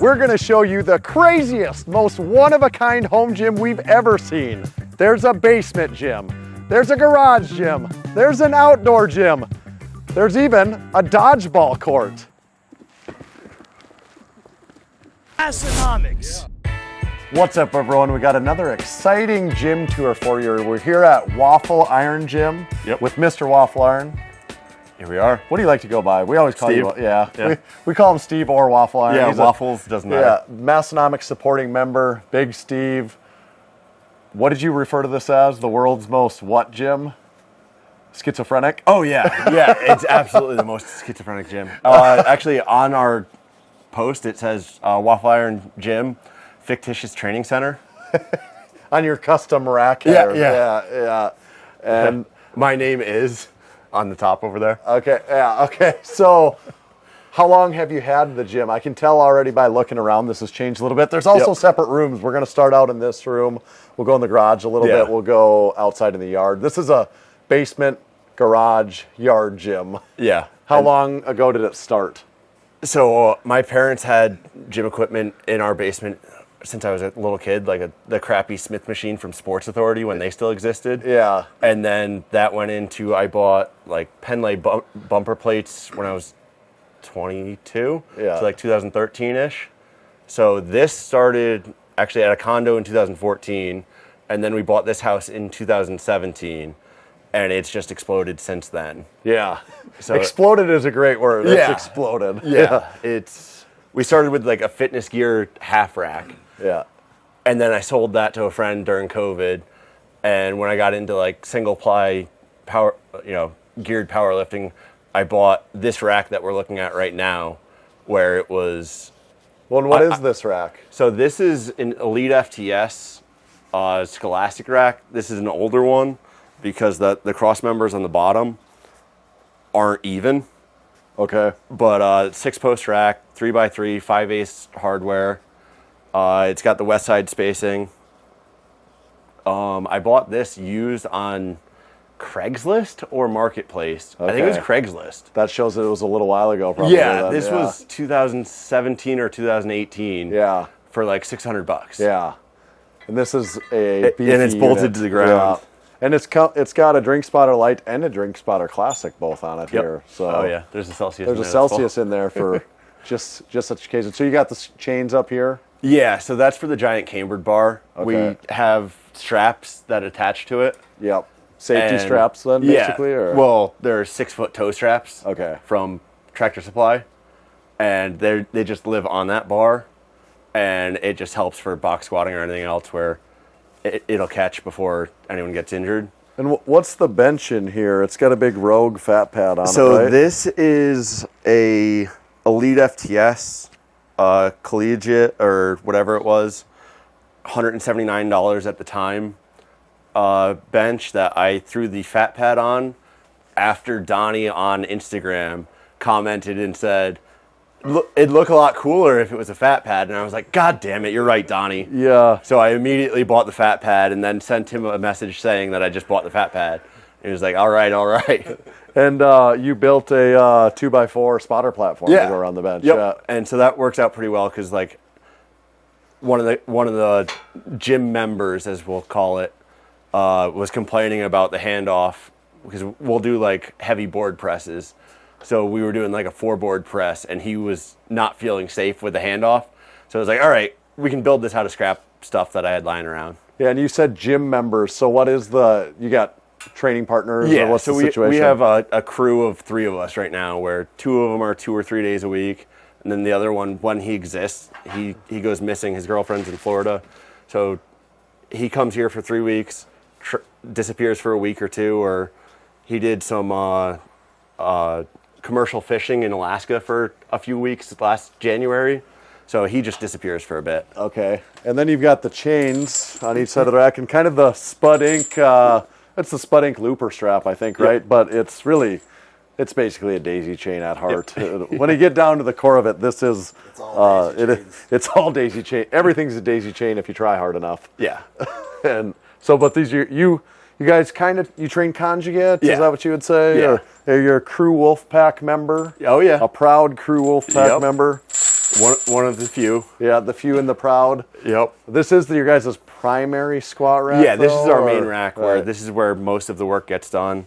we're gonna show you the craziest, most one-of-a-kind home gym we've ever seen. There's a basement gym, there's a garage gym, there's an outdoor gym, there's even a dodgeball court. Massenomics. What's up, everyone? We got another exciting gym tour for you. We're here at Waffle Iron Gym with Mr. Waffle Iron. Here we are. What do you like to go by? We always call Steve. you, yeah. We call him Steve or Waffle Iron. Yeah, He's Waffles doesn't matter. Yeah, Massenomics supporting member, Big Steve. What did you refer to this as? The world's most what gym? Schizophrenic? Oh, yeah. Yeah, it's absolutely the most schizophrenic gym. Actually, on our post, it says Waffle Iron Gym, fictitious training center. On your custom rack Yeah, here. yeah. Yeah. And my name is on the top over there. okay. So, how long have you had the gym? I can tell already by looking around, this has changed a little bit. There's also separate rooms. We're going to start out in this room. We'll go in the garage a little bit. We'll go outside in the yard. This is a basement, garage, yard gym. Yeah. How long ago did it start? So my parents had gym equipment in our basement since I was a little kid, like the crappy Smith machine from Sports Authority when they still existed. Yeah. And then that went into, I bought like Penlay bumper plates when I was 22. Yeah. So like 2013-ish. So this started actually at a condo in 2014, and then we bought this house in 2017, and it's just exploded since then. Yeah. So exploded is a great word. It's Yeah. exploded. Yeah. We started with like a fitness gear half rack. Yeah. And then I sold that to a friend during COVID. And when I got into like single ply power, geared powerlifting, I bought this rack that we're looking at right now, where it was. Well, and what is this rack? So this is an EliteFTS Scholastic rack. This is an older one because the cross members on the bottom aren't even. Okay. But 6-post rack, 3x3, 5/8 hardware. It's got the west side spacing. I bought this used on Craigslist or Marketplace. Okay. I think it was Craigslist. That shows that it was a little while ago, probably. Yeah, then. this was 2017 or 2018. Yeah. For like $600. Yeah. And this is a beefy and it's bolted unit. to the ground. Yeah. And it's got a Drink Spotter Light and a Drink Spotter Classic both on it here. So oh yeah, there's a Celsius. There's a Celsius in there for just such occasion. So you got the chains up here. Yeah, so that's for the giant cambered bar. Okay. We have straps that attach to it. Yep. Safety And- straps then, basically? Yeah. Or? Well, they're 6-foot toe straps. Okay. From Tractor Supply, and they just live on that bar, and it just helps for box squatting or anything else where it'll catch before anyone gets injured. And what's the bench in here? It's got a big Rogue fat pad on it, So right? this is a EliteFTS collegiate or whatever it was, $179 at the time, bench that I threw the fat pad on after Donnie on Instagram commented and said, it'd look a lot cooler if it was a fat pad. And I was like, God damn it, you're right, Donnie. Yeah. So I immediately bought the fat pad and then sent him a message saying that I just bought the fat pad. And he was like, all right. And you built a 2x4 spotter platform to go around the bench. Yep. Yeah. And so that works out pretty well because like one of the gym members, as we'll call it, was complaining about the handoff because we'll do like heavy board presses. So we were doing like a 4-board press, and he was not feeling safe with the handoff. So I was like, all right, we can build this out of scrap stuff that I had lying around. Yeah, and you said gym members. So what is you got training partners? Yeah, or what's so the situation? we have a crew of 3 of us right now, where 2 of them are 2 or 3 days a week, and then the other one, when he exists, he goes missing. His girlfriend's in Florida, so he comes here for 3 weeks, disappears for a week or 2, or he did some commercial fishing in Alaska for a few weeks last January, so he just disappears for a bit. Okay, and then you've got the chains on each side of the rack, and kind of the Spud Inc. It's the Spud Inc. looper strap, I think, right? But it's basically a daisy chain at heart. When you get down to the core of it, it's all daisy chain. Everything's a daisy chain if you try hard enough. Yeah. And so, but these you guys you train conjugate? Yeah. Is that what you would say? Yeah. Or you're a Crew Wolfpack member? Oh yeah. A proud Crew Wolfpack member. One of the few. Yeah, the few and the proud. Yep. This is your guys' primary squat rack? Yeah, this is our main or- rack where Right. this is where most of the work gets done.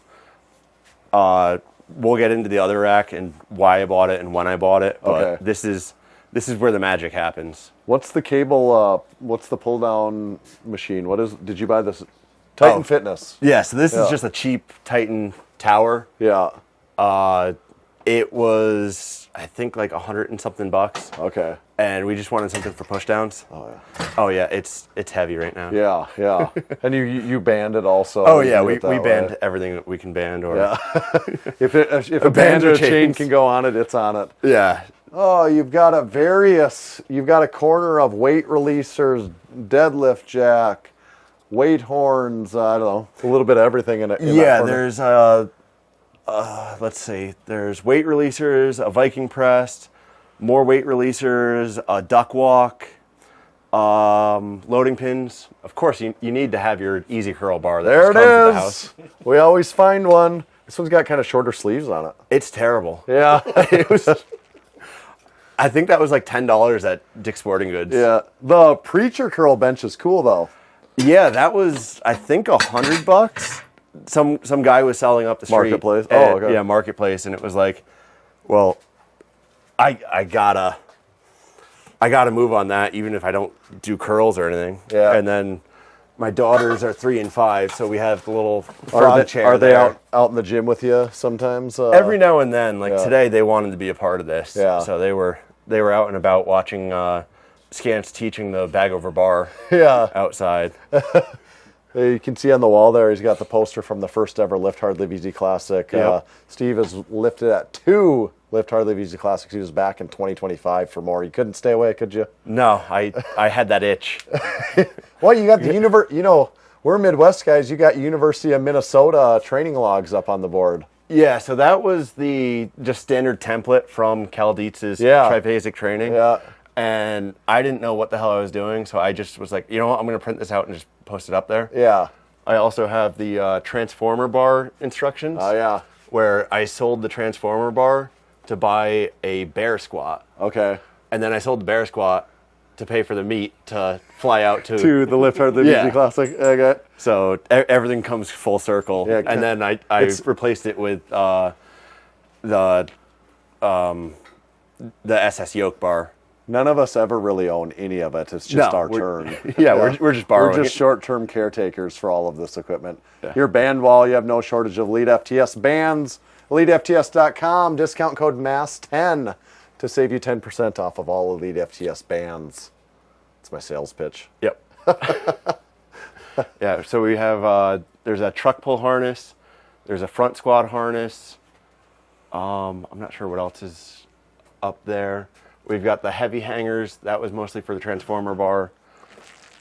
We'll get into the other rack and why I bought it and when I bought it. But Okay. this is where the magic happens. What's the cable, what's the pull-down machine? Did you buy this? Titan Fitness. Yeah, so this Yeah. is just a cheap Titan tower. Yeah. It was, I think, like $100 and something bucks. Okay. And we just wanted something for push downs. Oh, yeah. Oh yeah, it's heavy right now. Yeah, yeah. And you banned it also. Oh You yeah, do we it that banned way. everything that we can ban or Yeah. if a band or a chain chains. can go on it, it's on it. yeah. Oh, you've got a corner of weight releasers, deadlift jack, weight horns, I don't know, a little bit of everything in it. Yeah, there's let's see, there's weight releasers, a Viking press, more weight releasers, a duck walk, loading pins. Of course, you need to have your easy curl bar that There just comes with it the house. is. We always find one. This one's got kind of shorter sleeves on it. It's terrible. Yeah. It was. I think that was like $10 at Dick's Sporting Goods. Yeah. The preacher curl bench is cool though. Yeah, that was I think $100. Some guy was selling up the street. Marketplace? And- Oh, okay. Yeah, Marketplace, and it was like, well, I gotta move on that, even if I don't do curls or anything. Yeah. And then my daughters are 3 and 5, so we have the little frog chair. Are they there. out in the gym with you sometimes? Every now and then, like Yeah. today, they wanted to be a part of this. Yeah. So they were out and about watching Scance teaching the bag over bar Yeah. outside. You can see on the wall there, he's got the poster from the first ever Lift Hard, Live Easy Classic. Yep. Steve has lifted at 2 Lift Hard, Live Easy Classics. He was back in 2025 for more. You couldn't stay away, could you? No, I had that itch. Well, you got the we're Midwest guys. You got University of Minnesota training logs up on the board. Yeah, so that was the just standard template from Cal Dietz's Yeah. triphasic training. Yeah. And I didn't know what the hell I was doing, so I just was like, you know what, I'm going to print this out and just post it up there. Yeah. I also have the transformer bar instructions. Oh, yeah. Where I sold the transformer bar to buy a bear squat. Okay. And then I sold the bear squat to pay for the meat to fly out to. To the Lift Hard, Live Yeah. Easy Classic. Okay. So everything comes full circle. Yeah, and then I replaced it with the SS yoke bar. None of us ever really own any of it. It's just our turn. Yeah, we're just borrowing. We're just it. short-term caretakers for all of this equipment. Yeah. Your band wall, you have no shortage of EliteFTS bands. EliteFTS.com, discount code MASS10 to save you 10% off of all EliteFTS bands. It's my sales pitch. Yep. Yeah, so we have, there's a truck pull harness. There's a front squat harness. I'm not sure what else is up there. We've got the heavy hangers. That was mostly for the transformer bar.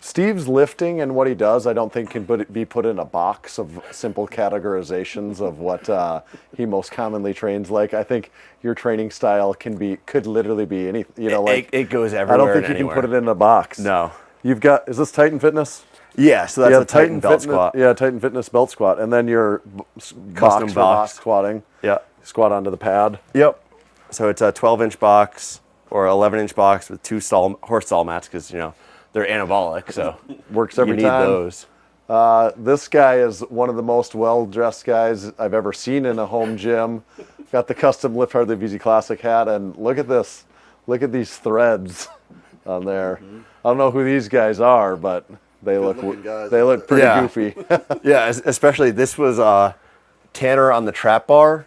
Steve's lifting and what he does, I don't think can be put in a box of simple categorizations of what he most commonly trains like. I think your training style could literally be any, It goes everywhere. I don't think and you can anywhere. put it in a box. No. You've got, is this Titan Fitness? Yeah, so that's the Titan belt Fitness, squat. Yeah, Titan Fitness belt squat. And then your Custom box squatting. Yeah. Squat onto the pad. Yep. So it's a 12-inch box or 11-inch box with 2 horse stall mats because, they're anabolic, so Works every you need time. those. This guy is one of the most well-dressed guys I've ever seen in a home gym. Got the custom Lift Hard, Live Easy Classic hat, and look at this. Look at these threads on there. I don't know who these guys are, but they look pretty Yeah. goofy. Yeah, especially this was Tanner on the trap bar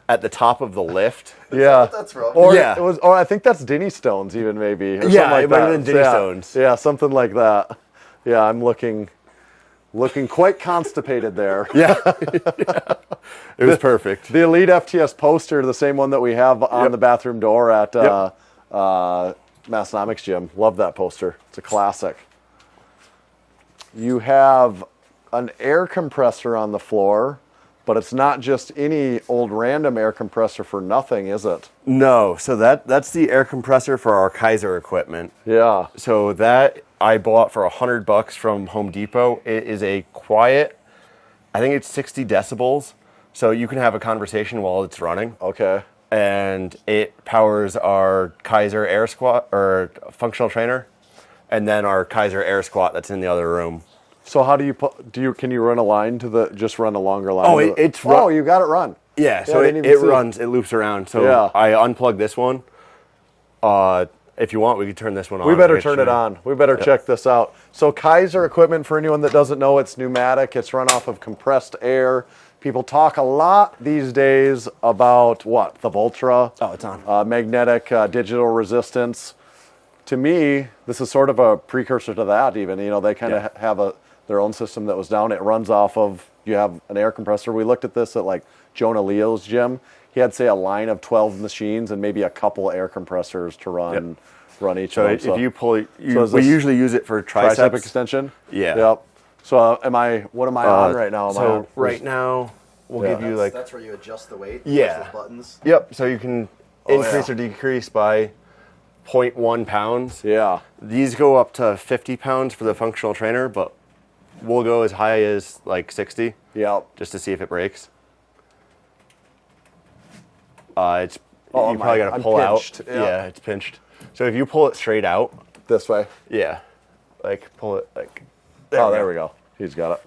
at the top of the lift. Yeah, That's rough. Or Yeah. or I think that's Denny Stones even maybe. Or Yeah, something like it might have that. been Denny Yeah. Stones. Yeah, something like that. Yeah, I'm looking quite constipated there. Yeah. It was perfect. The EliteFTS poster, the same one that we have on the bathroom door at Massenomics gym. Love that poster. It's a classic. You have an air compressor on the floor, but it's not just any old random air compressor for nothing, is it? No, so that's the air compressor for our Kaiser equipment. Yeah. So that I bought for $100 from Home Depot. It is a quiet, I think it's 60 decibels, so you can have a conversation while it's running. Okay. and it powers our Kaiser air squat or functional trainer, and then our Kaiser air squat that's in the other room. So how do you can you run a line to just run a longer line? Oh, you got it run. Yeah, so it runs, it loops around. So Yeah. I unplug this one. If you want, we could turn this one on. We better turn it on. We better check this out. So Kaiser equipment, for anyone that doesn't know, it's pneumatic. It's run off of compressed air. People talk a lot these days about what? The Voltra. Oh, it's on. Magnetic digital resistance. To me, this is sort of a precursor to that even. You know, they kind of have their own system that was down. It runs off of, you have an air compressor. We looked at this at like Jonah Leo's gym. He had, say, a line of 12 machines and maybe a couple air compressors to run each so of them. If you pull it, we usually use it for tricep extension? Yeah. Yep. So what am I on right now? Right now, we'll give you like... That's where you adjust the weight? Yeah. Those buttons? Yep, so you can increase or decrease by 0.1 pounds. Yeah. These go up to 50 pounds for the functional trainer, but we'll go as high as like 60. Yep. Just to see if it breaks. You probably got to pull out. Yeah, it's pinched. So if you pull it straight out. This way? Yeah. Like, pull it like... There we go. He's got it.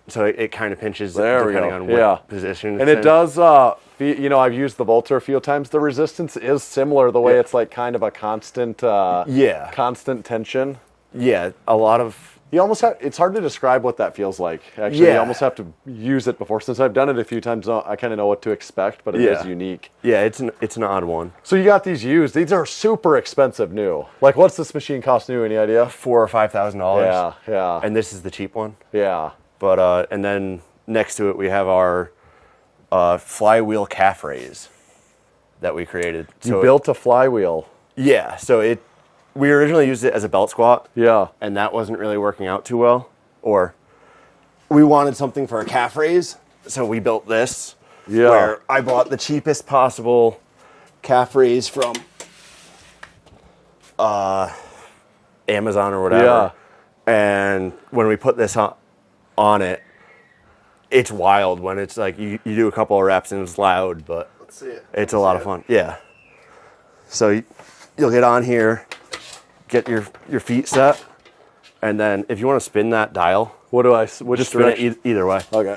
So it kind of pinches depending on what position. And it does, I've used the Volta a few times. The resistance is similar the way it's like kind of a constant constant tension. Yeah, a lot of... You almost have, it's hard to describe what that feels like. Actually, you almost have to use it before. Since I've done it a few times, I kind of know what to expect, but it is unique. Yeah, it's an odd one. So you got these used. These are super expensive new. Like, what's this machine cost new? Any idea? $4,000 or $5,000. Yeah. And this is the cheap one. Yeah. But and then next to it we have our flywheel calf raise that we created. You built a flywheel. Yeah. So we originally used it as a belt squat. Yeah. And that wasn't really working out too well. Or we wanted something for a calf raise, so we built this. Yeah. Where I bought the cheapest possible calf raise from Amazon or whatever. Yeah. And when we put this on it, it's wild when it's like you do a couple of reps and it's loud, but Let's see it. it's a lot of fun. Yeah. So you'll get on here, get your feet set, and then if you want to spin that dial, Which just spin it either way. Okay.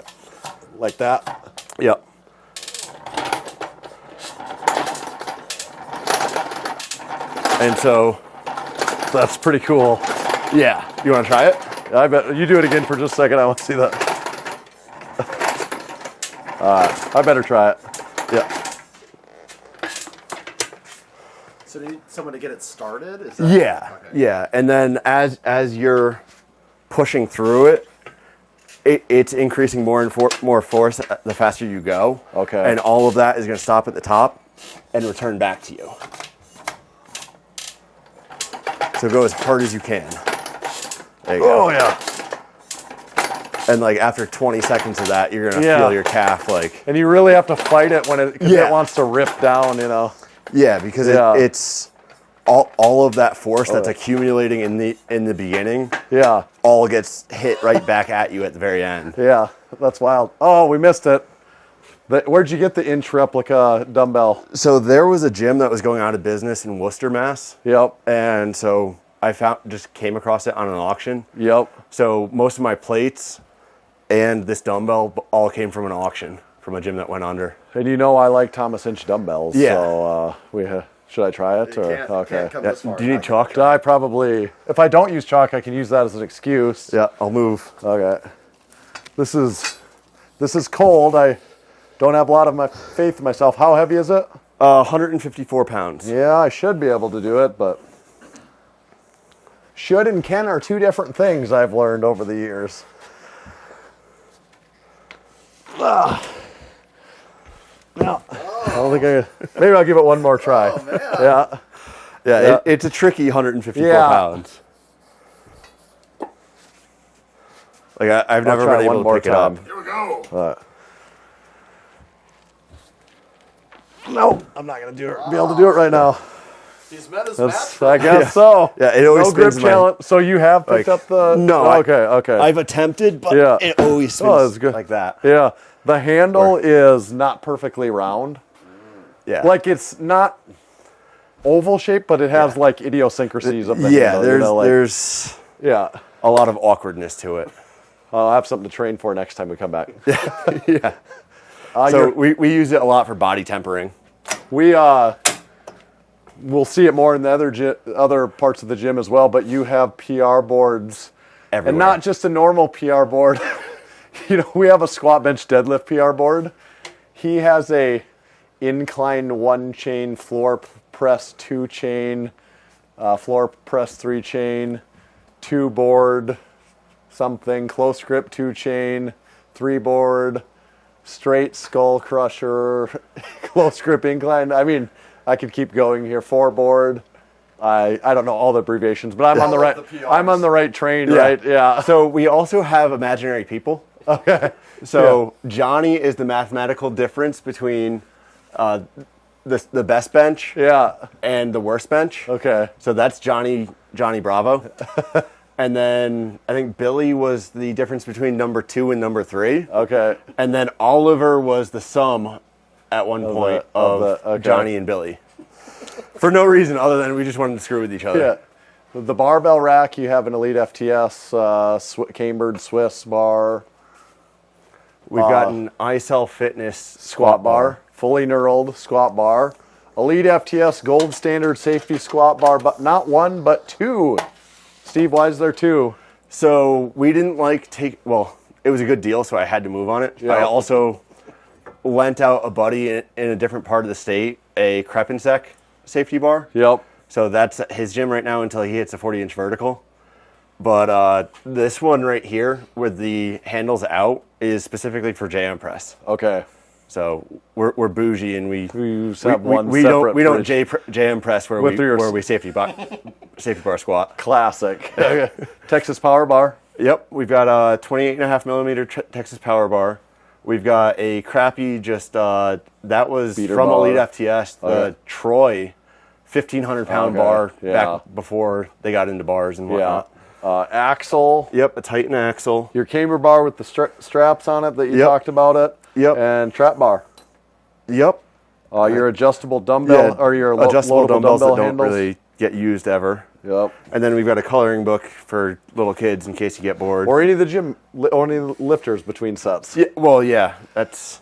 Like that? Yep. And so that's pretty cool. Yeah. You want to try it? I bet. You do it again for just a second. I want to see that. I better try it. Yeah. So do you need someone to get it started? Is Yeah. Okay. Yeah. And then as you're pushing through it's increasing more and more force the faster you go. Okay. And all of that is going to stop at the top and return back to you. So go as hard as you can. There you go. Oh, yeah. And like after 20 seconds of that, you're going to feel your calf like... And you really have to fight it when it wants to rip down, Yeah, because it's all of that force that's accumulating in the beginning. Yeah. All gets hit right back at you at the very end. Yeah, that's wild. Oh, we missed it. Where'd you get the inch replica dumbbell? So there was a gym that was going out of business in Worcester, Mass. Yep. And so I just came across it on an auction. Yep. So most of my plates and this dumbbell all came from an auction from a gym that went under. And I like Thomas Inch dumbbells. Yeah. So should I try it? Can't come this far. Do you need chalk? I probably, if I don't use chalk, I can use that as an excuse. Yeah, I'll move. Okay. This is cold. I don't have a lot of my faith in myself. How heavy is it? 154 pounds. Yeah, I should be able to do it, but should and can are two different things I've learned over the years. No, I don't think maybe I'll give it one more try. Oh, man. Yeah. Yeah, it's a tricky 154 pounds. Like I've never been able to pick it up. Here we go. No, I'm not gonna be able to do it right now. He's met his That's, match. I guess so. Yeah, it always no grip spins my... challenge. So you have picked up the? No. Oh, okay. I've attempted, but it always spins that's good. like that. Yeah, the handle is not perfectly round, Yeah. Like it's not oval shaped, but it has like idiosyncrasies of the Yeah, handle, there's like, there's yeah. a lot of awkwardness to it. I'll have something to train for next time we come back. Yeah. So we use it a lot for body tempering. We'll see it more in the other parts of the gym as well, but you have PR boards. Everywhere. And not just a normal PR board. We have a squat, bench, deadlift PR board. He has a incline 1-chain, floor press 2-chain, floor press 3-chain, 2-board, something, close grip 2-chain, 3-board, straight skull crusher, close grip incline. I mean, I could keep going here. 4-board. I don't know all the abbreviations, but I'm on the right. I'm on the right train, right? Yeah. So we also have imaginary people. Okay. So Johnny is the mathematical difference between the best bench and the worst bench. Okay. So that's Johnny Bravo. And then I think Billy was the difference between number 2 and number 3. Okay. And then Oliver was the sum at one point of Johnny and Billy. For no reason other than we just wanted to screw with each other. Yeah. The barbell rack, you have an EliteFTS, Cambered Swiss bar. We've got an iCell Squat bar. Fully knurled squat bar. EliteFTS gold standard safety squat bar, but not 1, but 2. Steve, why is there 2? So we didn't it was a good deal, so I had to move on it. Yeah. I also lent out a buddy in a different part of the state a Krepensek safety bar. Yep. So that's his gym right now until he hits a 40-inch vertical. But this one right here with the handles out is specifically for JM press. Okay. So we're bougie and we don't JM press where we safety bar squat. Classic. Texas Power Bar. Yep, we've got a 28.5 millimeter Texas Power Bar. We've got a crappy that was Beater from bar. EliteFTS, the Troy 1,500 pound bar back before they got into bars and whatnot. Axle. Yep, a Titan axle. Your camber bar with the straps on it that you talked about it. Yep. And trap bar. Yep. Your adjustable dumbbell or your adjustable loadable dumbbells that don't handles. really get used ever. Yep. And then we've got a coloring book for little kids in case you get bored. Or any of the lifters between sets. Yeah, well, yeah, that's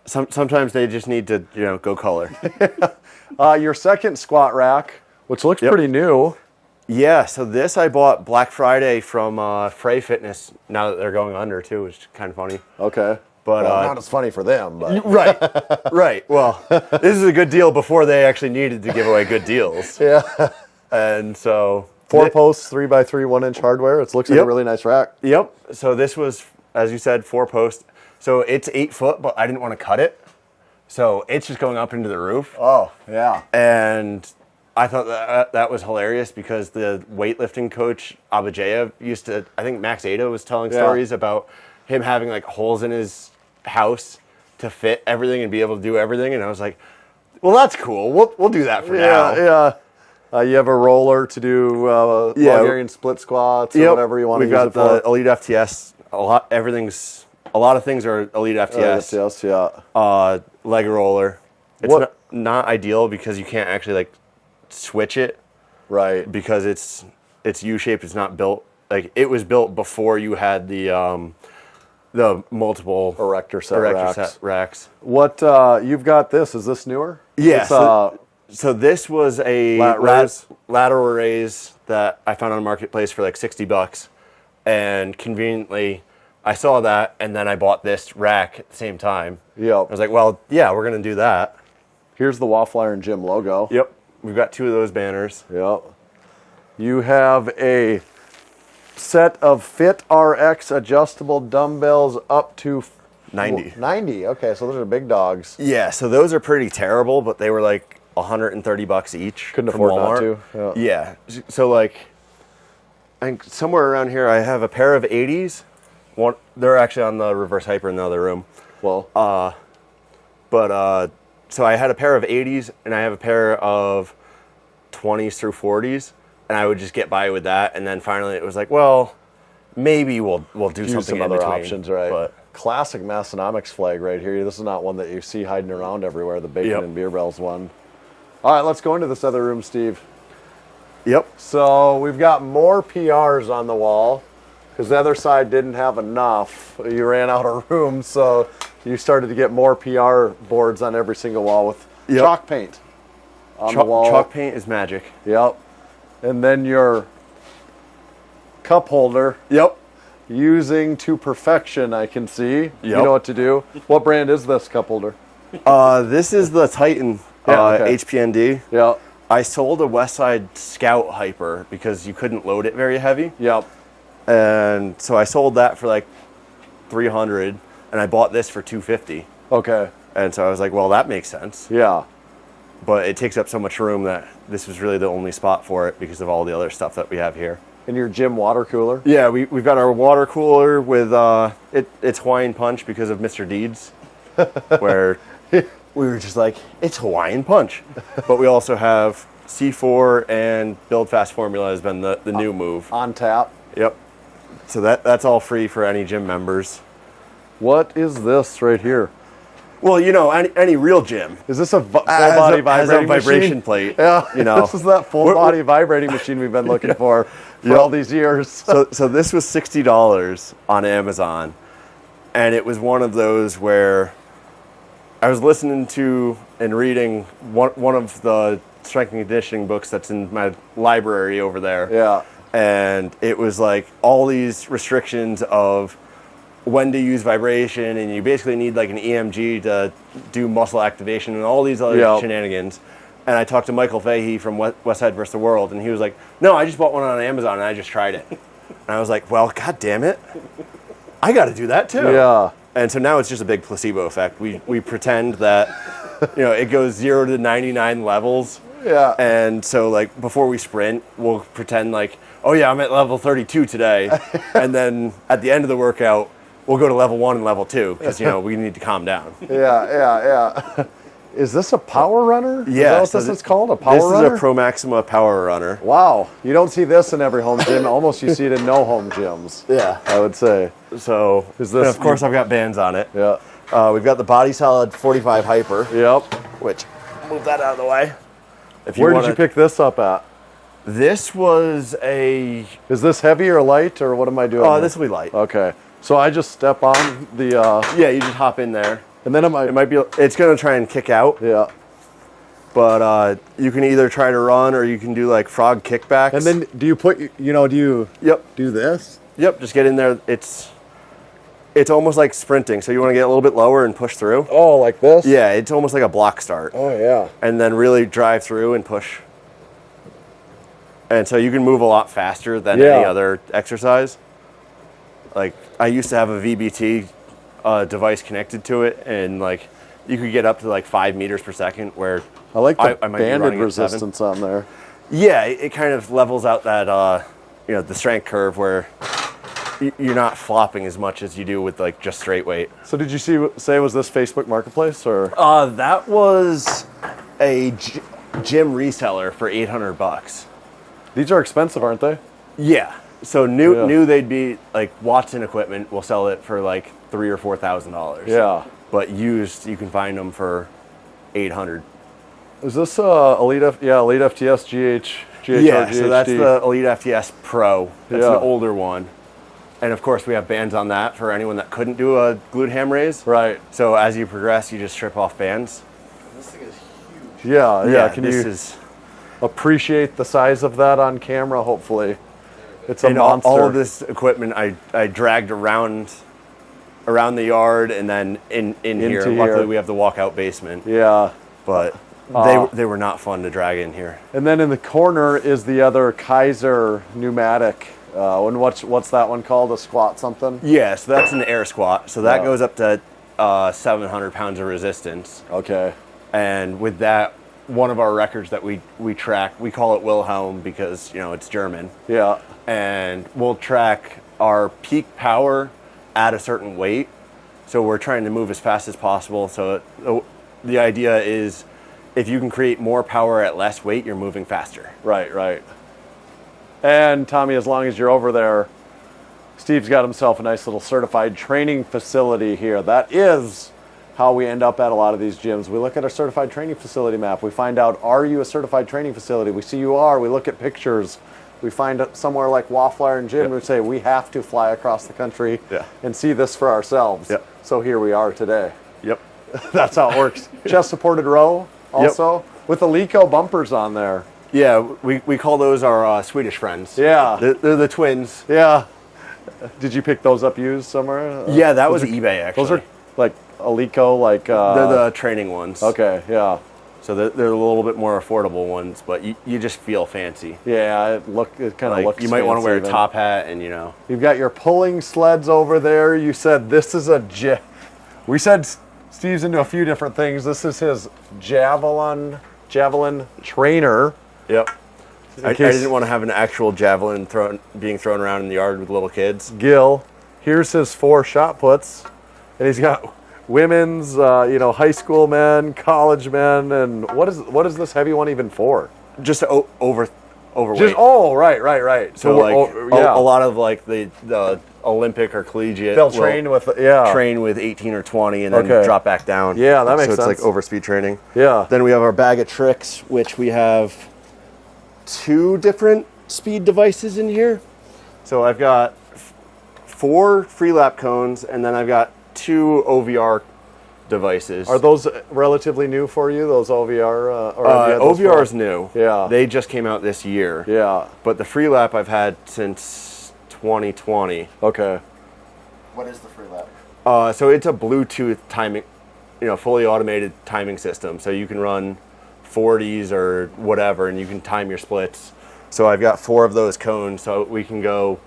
sometimes they just need to go color. Your second squat rack, which looks pretty new. Yeah, so this I bought Black Friday from Frey Fitness. Now that they're going under too, which is kind of funny. Okay. But not as funny for them, but right. Well, this is a good deal before they actually needed to give away good deals. Yeah. And so 4 posts, 3x3, 1-inch hardware. It looks like a really nice rack. Yep. So this was, as you said, 4 posts. So it's 8 foot, but I didn't want to cut it. So it's just going up into the roof. Oh, yeah. And I thought that was hilarious because the weightlifting coach, Abajaya, used to, I think Max Ada was telling stories about him having like holes in his house to fit everything and be able to do everything. And I was like, well, that's cool. We'll do that for now. Yeah. You have a roller to do Bulgarian split squats or whatever you want to use it for. We've got the EliteFTS. A lot of things are EliteFTS. Yeah. Leg roller. It's not ideal because you can't actually like switch it. Right. Because it's U-shaped. It's not built like it was built before you had the multiple erector set racks. What you've got this? Is this newer? Yeah. So this was a lateral raise that I found on Marketplace for like $60, and conveniently I saw that, and then I bought this rack at the same time. Yep. I was like, well, yeah, we're gonna do that. Here's the Waffle Iron Gym logo. Yep. We've got 2 of those banners. Yep. You have a set of Fit RX adjustable dumbbells up to 90. 90. Okay, so those are big dogs. Yeah. So those are pretty terrible, but they were like $130 each. Couldn't from afford Walmart. not to. Yeah. So like, I think somewhere around here I have a pair of 80s. They're actually on the reverse hyper in the other room. Well, So I had a pair of 80s and I have a pair of 20s through 40s, and I would just get by with that. And then finally it was like, well, maybe we'll do something some in other between. options, right? But classic Massenomics flag right here. This is not one that you see hiding around everywhere, the bacon Yep. and beer bells one. All right, let's go into this other room, Steve. Yep. So we've got more PRs on the wall because the other side didn't have enough. You ran out of room, so you started to get more PR boards on every single wall with chalk paint on the wall. Chalk paint is magic. Yep. And then your cup holder. Yep. Using to perfection, I can see. Yep. You know what to do. What brand is this cup holder? This is the Titan HPND. Yeah. I sold a Westside Scout Hyper because you couldn't load it very heavy. Yep. And so I sold that for like $300 and I bought this for $250. Okay. And so I was like, well, that makes sense. Yeah. But it takes up so much room that this was really the only spot for it because of all the other stuff that we have here. And your gym water cooler? Yeah, we've got our water cooler with it's Hawaiian Punch because of Mr. Deeds, where we were just like, it's Hawaiian Punch. But we also have C4 and Build Fast Formula has been the new move. On tap. Yep. So that's all free for any gym members. What is this right here? Well, you know, any real gym. Is this a full Has body a vibrating vibration machine? plate. Yeah. You know. This is that full body vibrating machine we've been looking for all these years. So this was $60 on Amazon, and it was one of those where I was listening to and reading one of the strength and conditioning books that's in my library over there. Yeah. And it was like all these restrictions of when to use vibration, and you basically need like an EMG to do muscle activation and all these other shenanigans. And I talked to Michael Fahey from Westside vs. the World, and he was like, no, I just bought one on Amazon and I just tried it. And I was like, well, God damn it. I got to do that too. Yeah. And so now it's just a big placebo effect. We pretend that, you know, it goes 0 to 99 levels. Yeah. And so like before we sprint, we'll pretend like, oh yeah, I'm at level 32 today. And then at the end of the workout, we'll go to level 1 and level 2 because, you know, we need to calm down. Yeah. Is this a power runner? Yeah. Is that what this is called? A power runner? This is a Pro Maxima power runner. Wow. You don't see this in every home gym. Almost you see it in no home gyms. Yeah. I would say. So, Is this- and of course, I've got bands on it. Yeah. We've got the Body Solid 45 Hyper, Yep. which, move that out of the way. If Where did wanna- you pick this up at? This was a... Is this heavy or light, or what am I doing? Oh, here? this will be light. Okay. So I just step on the, Yeah, you just hop in there. and then It might be... It's going to try and kick out, yeah. but you can either try to run or you can do like frog kickbacks. And then do you put, do you Yep. do this? Yep, just get in there. It's almost like sprinting, so you want to get a little bit lower and push through. Oh, like this? Yeah, it's almost like a block start. Oh, yeah. And then really drive through and push. And so you can move a lot faster than any other exercise. Like, I used to have a VBT device connected to it, and like you could get up to like 5 meters per second, where I like the I might be banded running at 7. resistance on there. Yeah, it kind of levels out that the strength curve where you're not flopping as much as you do with like just straight weight. So did you say was this Facebook Marketplace or? That was a gym reseller for $800. These are expensive, aren't they? Yeah. So new they'd be like Watson equipment will sell it for like $3,000 or $4,000. Yeah. But used you can find them for $800. Is this EliteFTS GH? Yeah. So that's the EliteFTS Pro. That's an older one. And of course we have bands on that for anyone that couldn't do a glute ham raise. Right. So as you progress, you just strip off bands. This thing is huge. Yeah. Can this you is appreciate the size of that on camera? Hopefully, it's a and monster. all of this equipment I dragged around the yard and then in here. Into Luckily here. we have the walkout basement. Yeah. But they were not fun to drag in here. And then in the corner is the other Kaiser pneumatic. And what's that one called? A squat something? Yeah, so that's an air squat. So that goes up to 700 pounds of resistance. Okay. And with that, one of our records that we track, we call it Wilhelm because, it's German. Yeah. And we'll track our peak power at a certain weight. So we're trying to move as fast as possible. So the idea is if you can create more power at less weight, you're moving faster. Right. And Tommy, as long as you're over there, Steve's got himself a nice little certified training facility here. That is how we end up at a lot of these gyms. We look at our certified training facility map. We find out, are you a certified training facility? We see you are. We look at pictures. We find somewhere like Waffle Iron Gym. We say we have to fly across the country and see this for ourselves. So here we are today. That's how it works. Chest supported row also with the Lico bumpers on there. Yeah, we call those our Swedish friends. Yeah. They're the twins. Yeah. Did you pick those up used somewhere? Yeah, that was eBay actually. Those are like Alico, like... they're the training ones. Okay, yeah. So they're a little bit more affordable ones, but you just feel fancy. Yeah, it kind of looks You might want to wear a even. top hat and, you know. You've got your pulling sleds over there. You said this is a... We said Steve's into a few different things. This is his javelin trainer. Yep. I didn't want to have an actual javelin being thrown around in the yard with little kids. Gil, here's his 4 shot puts, and he's got women's, high school men, college men, and what is this heavy one even for? Just overweight. Right. So a lot of like the Olympic or collegiate. They'll train with train with 18 or 20 and then drop back down. Yeah, that makes sense. So it's like overspeed training. Yeah. Then we have our bag of tricks, which we have 2 different speed devices in here. So I've got 4 free lap cones, and then I've got 2 OVR devices. Are those relatively new for you, those OVR? OVR is new. Yeah. They just came out this year. Yeah. But the free lap I've had since 2020. Okay. What is the free lap? So it's a Bluetooth timing, fully automated timing system. So you can run 40s or whatever, and you can time your splits. So I've got 4 of those cones, so we can go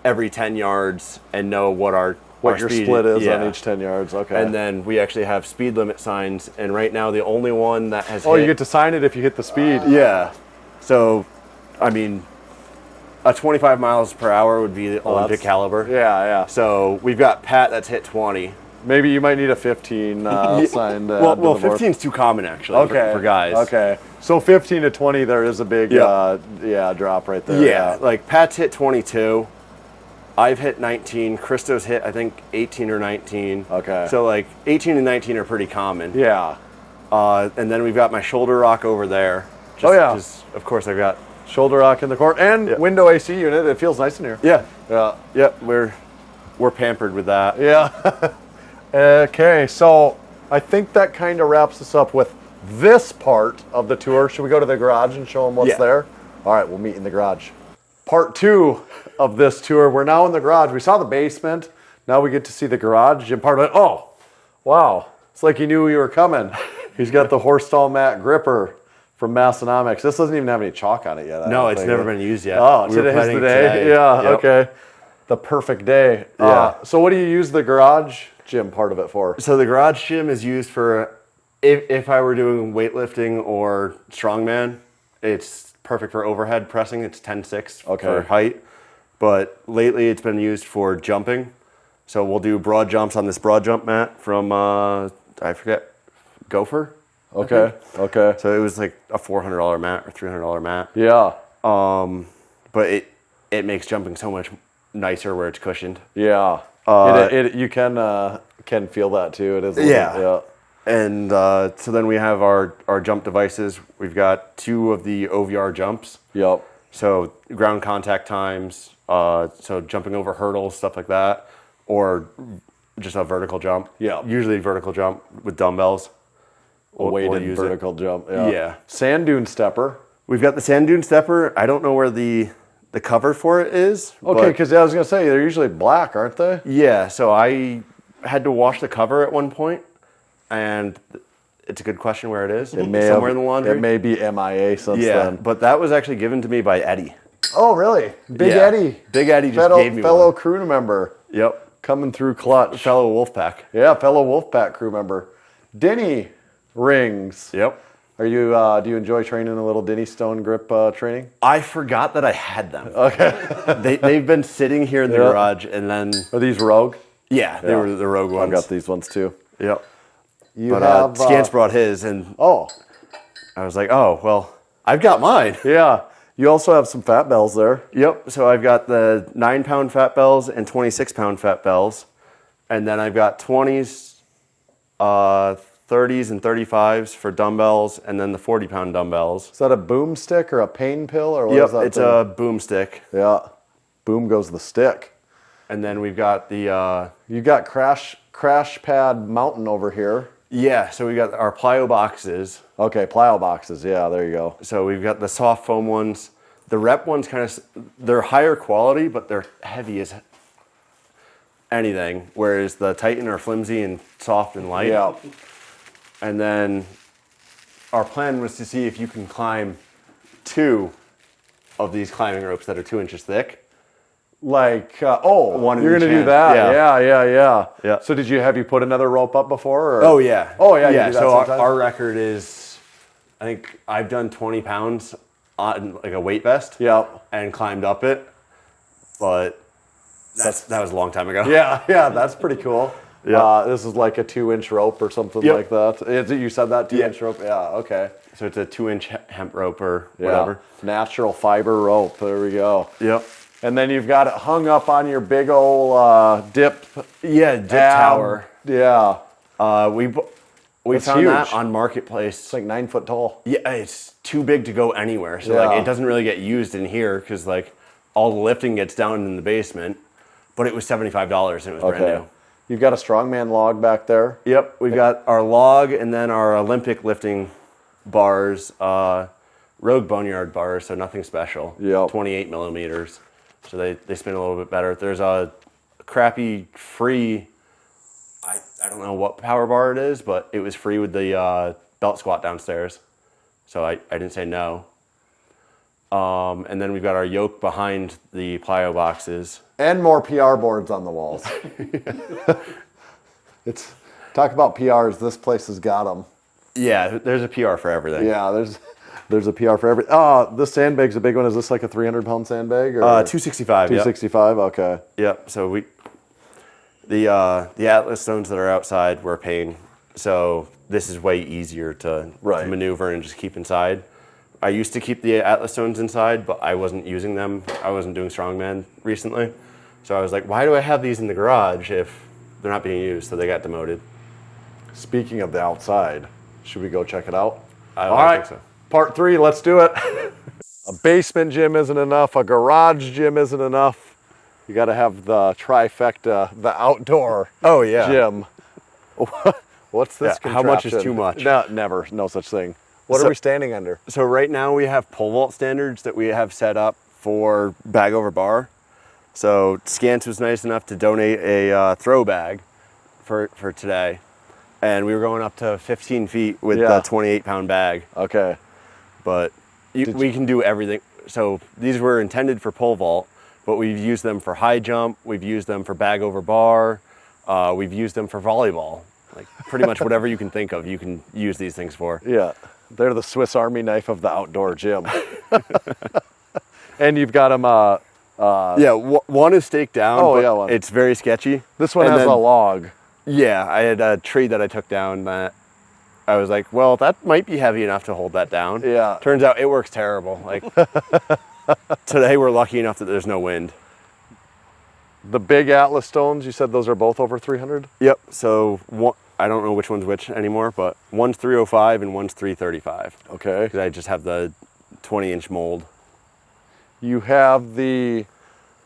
every 10 yards and know what your speed split is on each 10 yards. Okay. And then we actually have speed limit signs, and right now the only one that has you get to sign it if you hit the speed. Yeah. So, I mean, a 25 miles per hour would be the Olympic caliber. Yeah. So we've got Pat that's hit 20. Maybe you might need a 15 signed. Well, 15 is too common actually for guys. Okay. So 15 to 20, there is a big drop right there. Yeah, like Pat's hit 22. I've hit 19. Christo's hit, I think, 18 or 19. Okay. So like 18 and 19 are pretty common. Yeah. And then we've got my shoulder rock over there. Of course, I've got shoulder rock in the court and window AC unit. It feels nice in here. Yeah. We're pampered with that. Yeah. Okay, so I think that kind of wraps us up with this part of the tour. Should we go to the garage and show them what's there? All right, we'll meet in the garage. Part 2 of this tour. We're now in the garage. We saw the basement. Now we get to see the garage. And part of it, oh, wow. It's like he knew we were coming. He's got the horse stall mat gripper from Massenomics. This doesn't even have any chalk on it yet. No, it's never been used yet. Oh, today's the day? Yeah, okay. The perfect day. Yeah. So what do you use the garage gym part of it for? So the garage gym is used for if I were doing weightlifting or strongman, it's perfect for overhead pressing. It's 10-6 for height. But lately it's been used for jumping. So we'll do broad jumps on this broad jump mat from, I forget, Gopher? Okay. So it was like a $400 mat or $300 mat. Yeah. But it makes jumping so much nicer where it's cushioned. Yeah. You can feel that too. It is. Yeah. And so then we have our jump devices. We've got 2 of the OVR jumps. Yep. So ground contact times. So jumping over hurdles, stuff like that, or just a vertical jump. Yeah. Usually vertical jump with dumbbells. Weighted vertical jump. Yeah. Sand dune stepper. We've got the sand dune stepper. I don't know where the cover for it is. Okay, because I was going to say, they're usually black, aren't they? Yeah, so I had to wash the cover at one point, and it's a good question where it is. Somewhere in the laundry. It may be MIA since then. But that was actually given to me by Eddie. Oh, really? Big Eddie. Big Eddie just gave me fellow one. crew member. Yep. Coming through clutch. Fellow Wolfpack. Yeah, fellow Wolfpack crew member. Denny rings. Yep. Are you? Do you enjoy training a little Denny Stone grip training? I forgot that I had them. Okay. They've been sitting here in the garage, and then Are these Rogue? Yeah, they were the Rogue ones. I've got these ones too. Yep. But Scans brought his, and I was like, oh well, I've got mine. Yeah. You also have some fat bells there. Yep. So I've got the 9-pound fat bells and 26-pound fat bells. And then I've got 20s, 30s, and 35s for dumbbells, and then the 40-pound dumbbells. Is that a boomstick or a pain pill? Or what is that It's thing? a boomstick. Yeah. Boom goes the stick. And then we've got the... You got crash pad mountain over here. Yeah, so we got our plyo boxes. Okay, plyo boxes. Yeah, there you go. So we've got the soft foam ones. The rep ones they're higher quality, but they're heavy as anything, whereas the Titan are flimsy and soft and light. Yeah. And then our plan was to see if you can climb 2 of these climbing ropes that are 2 inches thick. Like, One in you're each going to do hand. that? Yeah. Yeah. So have you put another rope up before? Or? Oh, yeah. Oh, yeah. You Yeah, do that so sometimes? our record is, I think I've done 20 pounds on like a weight vest. Yeah. And climbed up it. But that was a long time ago. Yeah, that's pretty cool. Yeah. This is like a 2-inch rope or something Yep. like that. You said that 2-inch rope? Yeah, okay. So it's a 2-inch hemp rope or Yeah. whatever. Natural fiber rope. There we go. Yep. And then you've got it hung up on your big old dip. Yeah, dip ab. tower. Yeah. We That's found that huge. on Marketplace. It's like 9 foot tall. Yeah, it's too big to go anywhere. So Yeah. like it doesn't really get used in here because like all the lifting gets down in the basement. But it was $75 and it was brand new. You've got a strongman log back there. Yep, we've got our log and then our Olympic lifting bars, Rogue Boneyard bars, so nothing special. Yep. 28 millimeters. So they spin a little bit better. There's a crappy free, I don't know what power bar it is, but it was free with the belt squat downstairs. So I didn't say no. And then we've got our yoke behind the plyo boxes. And more PR boards on the walls. Talk about PRs. This place has got them. Yeah, there's a PR for everything. Yeah, there's a PR for every. This sandbag's a big one. Is this like a 300-pound sandbag? Or 265. 265. Okay. Yep. So the Atlas stones that are outside were a pain. So this is way easier to maneuver and just keep inside. I used to keep the Atlas stones inside, but I wasn't using them. I wasn't doing strongman recently. So I was like, why do I have these in the garage if they're not being used? So they got demoted. Speaking of the outside, should we go check it out? I think so. Part 3, let's do it. A basement gym isn't enough. A garage gym isn't enough. You got to have the trifecta, the outdoor gym. What's this contraption? How much is too much? No, never. No such thing. What are we standing under? So right now we have pole vault standards that we have set up for bag over bar. So Scance was nice enough to donate a throw bag for today. And we were going up to 15 feet with the 28-pound bag. Okay. But we can do everything. So these were intended for pole vault, but we've used them for high jump. We've used them for bag over bar. We've used them for volleyball. Like pretty much whatever you can think of, you can use these things for. Yeah. They're the Swiss Army knife of the outdoor gym. And you've got them... one is staked down. Oh, but yeah, one. It's very sketchy. This one has a log. Yeah, I had a tree that I took down that I was like, well, that might be heavy enough to hold that down. Yeah. Turns out it works terrible. Like today we're lucky enough that there's no wind. The big Atlas stones, you said those are both over 300? Yep. So I don't know which one's which anymore, but one's 305 and one's 335. Okay. Because I just have the 20-inch mold. You have the...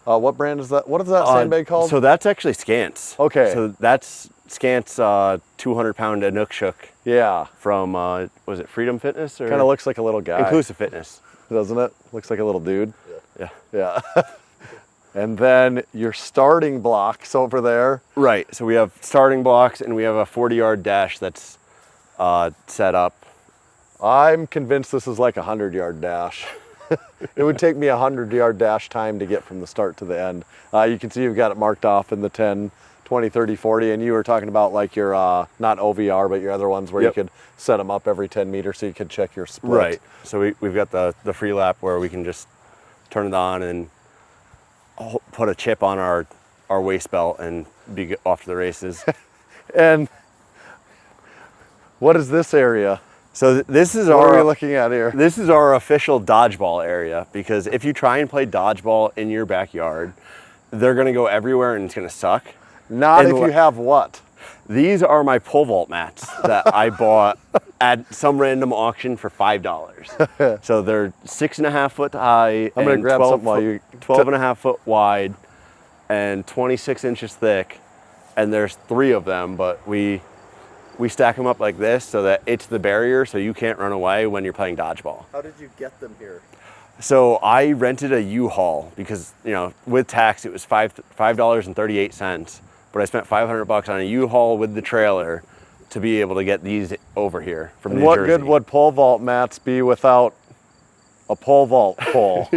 what brand is that? What is that sandbag called? So that's actually Scance. Okay. So that's Scance 200-pound Inukshuk. Yeah. From, was it Freedom Fitness? Or Kind of looks like a little guy. Inclusive Fitness. Doesn't it? Looks like a little dude. Yeah. Yeah. And then your starting blocks over there. Right. So we have starting blocks and we have a 40-yard dash that's set up. I'm convinced this is like a 100-yard dash. It would take me a 100-yard dash time to get from the start to the end. You can see you've got it marked off in the 10, 20, 30, 40, and you were talking about like your, not OVR, but your other ones where you could set them up every 10 meters so you could check your split. Right. So we've got the free lap where we can just turn it on and put a chip on our waist belt and be off to the races. And what is this area? So this is What are we our looking at here? this is our official dodgeball area, because if you try and play dodgeball in your backyard, they're going to go everywhere and it's going to suck. Not And if you have what? These are my pole vault mats that I bought at some random auction for $5. So they're 6.5 foot high I'm gonna and grab 12 something while foot- you 12.5 foot wide and 26 inches thick. And there's 3 of them, but we stack them up like this so that it's the barrier so you can't run away when you're playing dodgeball. How did you get them here? So I rented a U-Haul because, with tax it was $5.38, but I spent $500 on a U-Haul with the trailer to be able to get these over here from New What Jersey. good would pole vault mats be without a pole vault pole?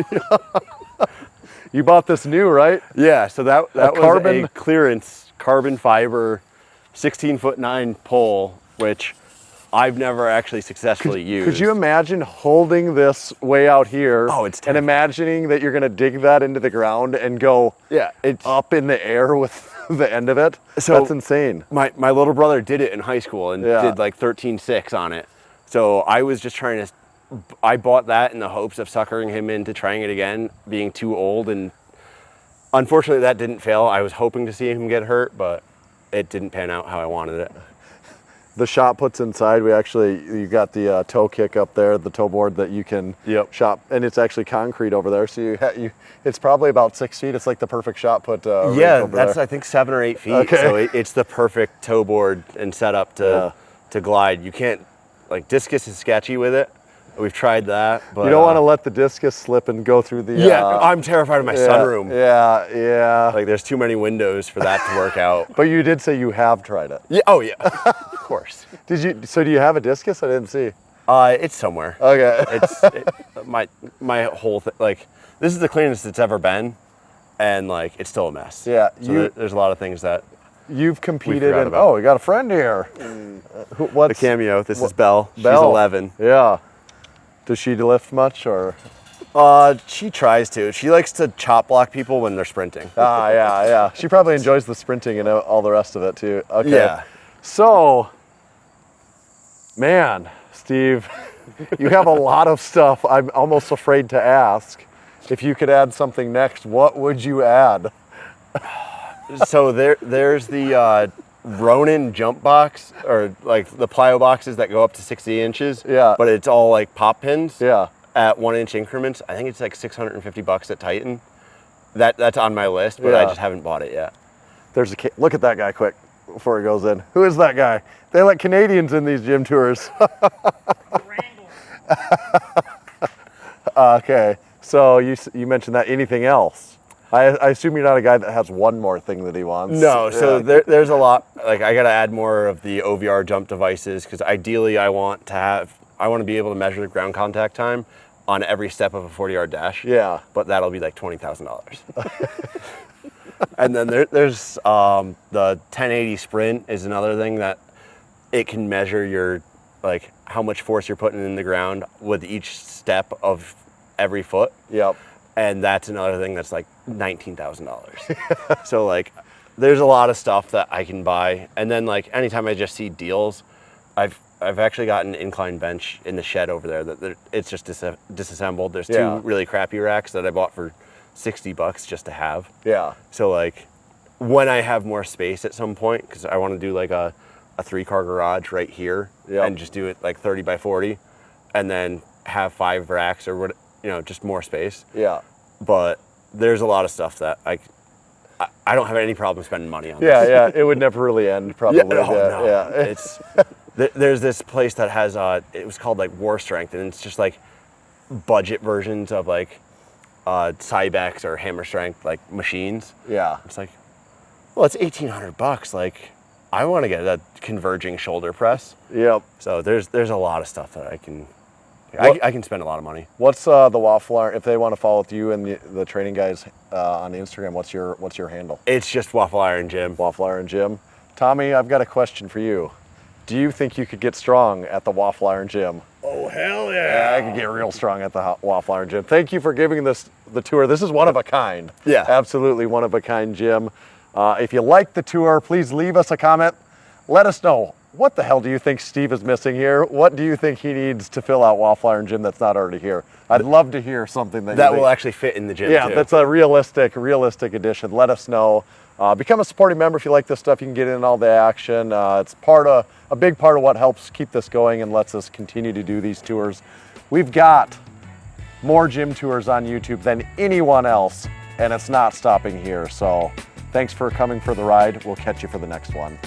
You bought this new, right? Yeah, so that was carbon- a clearance carbon fiber 16'9" pole, which I've never actually successfully used. Could you imagine holding this way out here Oh, it's and terrifying. imagining that you're going to dig that into the ground and go it's up in the air with the end of it? So- That's insane. my little brother did it in high school and Yeah. did like 13.6 on it. So I was just trying to, I bought that in the hopes of suckering him into trying it again, being too old, and unfortunately that didn't fail. I was hoping to see him get hurt, but it didn't pan out how I wanted it. The shot puts inside, you got the toe kick up there, the toe board that you can Yep. shot, and it's actually concrete over there. So it's probably about 6 feet. It's like the perfect shot put. Rink Yeah, over that's there. I think 7 or 8 feet. Okay. So it's the perfect toe board and setup to glide. You can't, like, discus is sketchy with it. We've tried that, but You don't want to let the discus slip and go through the. I'm terrified of my sunroom. Yeah. Like, there's too many windows for that to work out. But you did say you have tried it. Yeah. Oh yeah. Of course. Did you? So do you have a discus? I didn't see. It's somewhere. Okay. My whole thing. Like, this is the cleanest it's ever been, and like it's still a mess. Yeah, So there's a lot of things that. You've competed forgot in. about. Oh, we got a friend here. What's The cameo. This is Belle. Belle. She's 11. Yeah. Does she lift much or? She tries to. She likes to chop block people when they're sprinting. Yeah. She probably enjoys the sprinting and all the rest of it too. Okay. Yeah. So, man, Steve, you have a lot of stuff. I'm almost afraid to ask. If you could add something next, what would you add? So there's the Ronin jump box, or like the plyo boxes that go up to 60 inches. Yeah. But it's all like pop pins. Yeah. At 1 inch increments. I think it's like $650 at Titan. That's on my list, but I Yeah. just haven't bought it yet. There's look at that guy quick before he goes in. Who is that guy? They let Canadians in these gym tours. Okay. So you mentioned that. Anything else? I assume you're not a guy that has one more thing that he wants. No, so Yeah. there's a lot. Like, I got to add more of the OVR jump devices, because ideally I want to be able to measure the ground contact time on every step of a 40-yard dash. Yeah. But that'll be like $20,000. And then there's the 1080 sprint is another thing that it can measure your, like, how much force you're putting in the ground with each step of every foot. Yep. And that's another thing that's like $19,000. So like, there's a lot of stuff that I can buy. And then like, anytime I just see deals, I've actually got an incline bench in the shed over there that it's just disassembled. There's Yeah. 2 really crappy racks that I bought for $60 just to have. Yeah. So like, when I have more space at some point, because I want to do like a 3-car garage right here. Yep. And just do it like 30 by 40, and then have 5 racks or what, just more space. Yeah. But there's a lot of stuff that I don't have any problem spending money on. Yeah. It would never really end, probably. No. It's there's this place that has it was called like War Strength, and it's just like budget versions of like Cybex or Hammer Strength like machines. Yeah. It's like, well, it's $1,800. Like, I want to get a converging shoulder press. Yep. So there's a lot of stuff that I can spend a lot of money. What's the waffle iron? If they want to follow with you and the training guys on Instagram, what's your handle? It's just Waffle Iron Gym. Waffle Iron Gym. Tommy, I've got a question for you. Do you think you could get strong at the Waffle Iron Gym? Oh, hell yeah. I could get real strong at the Waffle Iron Gym. Thank you for giving this the tour. This is one of a kind. Yeah. Absolutely one of a kind gym. If you like the tour, please leave us a comment. Let us know what the hell do you think Steve is missing here? What do you think he needs to fill out Wallflower and Gym that's not already here? I'd love to hear something that will actually fit in the gym. Yeah, too. that's a realistic addition. Let us know. Become a supporting member if you like this stuff. You can get in all the action. It's a big part of what helps keep this going and lets us continue to do these tours. We've got more gym tours on YouTube than anyone else, and it's not stopping here. So thanks for coming for the ride. We'll catch you for the next one.